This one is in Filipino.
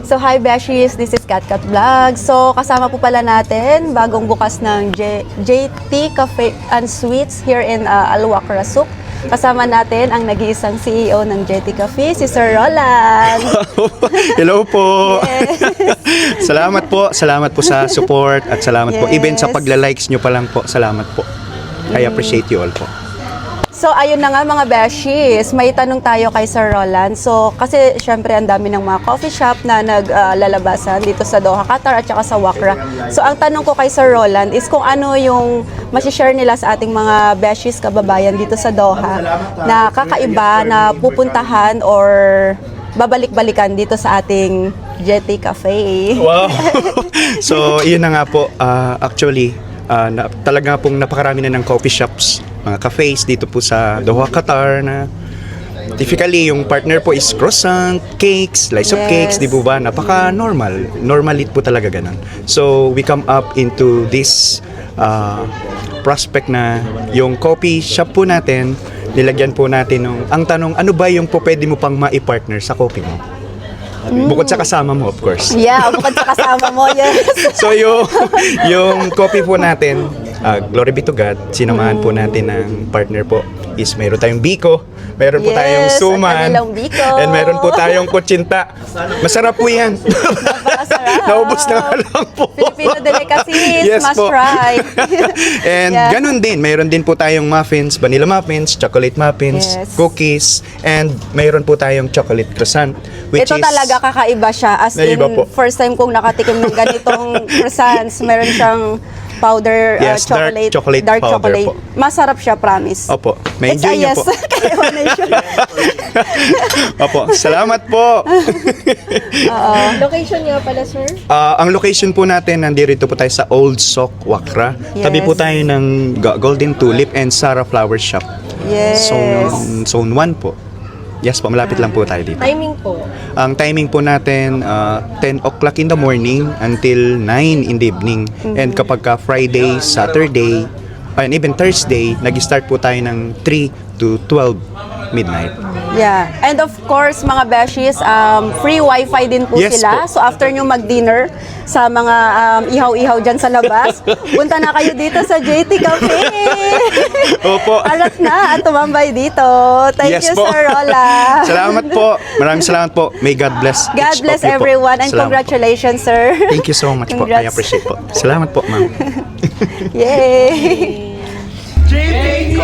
So hi Beshies, this is Kat Vlog. So kasama po pala natin bagong bukas ng JT Cafe and Sweets here in Al-Wakra Souk. Kasama natin ang nag-iisang CEO ng JT Cafe, si Sir Roland. Hello po. Yes. Salamat po sa support at salamat po even sa pagla-likes nyo pa lang po. Salamat po. I appreciate you all po. So ayun na nga mga Beshies, may tanong tayo kay Sir Roland. So kasi syempre ang dami ng mga coffee shop na naglalabasan dito sa Doha, Qatar at saka sa Wakra. So ang tanong ko kay Sir Roland is kung ano yung masishare nila sa ating mga Beshies kababayan dito sa Doha na kakaiba na pupuntahan or babalik-balikan dito sa ating JT Cafe. Wow! So yun na nga po, actually talaga pong napakarami na ng coffee shops, mga cafes dito po sa Doha, Qatar na typically yung partner po is croissant, cakes, slice of cakes, di po ba? Normalit po talaga ganun. So we come up into this prospect na yung coffee shop po natin, nilagyan po natin ang tanong, ano ba yung po pwede mo pang ma-partner sa coffee mo? Bukod sa kasama mo, of course. Yeah, bukod sa kasama mo, yes. So yung coffee po natin, glory be to God, sinamahan po natin ng partner po is meron tayong biko, meron po tayong suman, and meron po tayong kutsinta. Masarap po yan. Naubos na nga lang po. Filipino delicacies, must try. And ganun din, meron din po tayong muffins, vanilla muffins, chocolate muffins, cookies, and meron po tayong chocolate croissant. Ito talaga kakaiba siya. As in, first time kong nakatikim ng ganitong croissants. Meron siyang powder dark chocolate. Po. Masarap siya, promise. Opo, may enjoy niyo po. Opo, salamat po. Location niya pala, sir? Ang location po natin, nandito po tayo sa Old Souk, Wakra. Tabi po tayo ng Golden Tulip and Sarah Flower Shop. Yes. Zone 1 po. Yes po, malapit lang po tayo dito. Timing po? Ang timing po natin, 10 o'clock in the morning until 9 in the evening. And kapag Friday, Saturday, and even Thursday, nag-start po tayo ng 3 to 12 midnight. Yeah. And of course, mga Beshies, free wifi din po sila. So after nyo mag-dinner sa mga ihaw-ihaw dyan sa labas, punta na kayo dito sa JT Cafe. Opo. Arat na at tumambay dito. Thank you, po. Sir Roland. Salamat po. Maraming salamat po. May God bless God bless each of you everyone po. and congratulations, sir. Thank you so much po. I appreciate po. Salamat po, ma'am. Yay! JT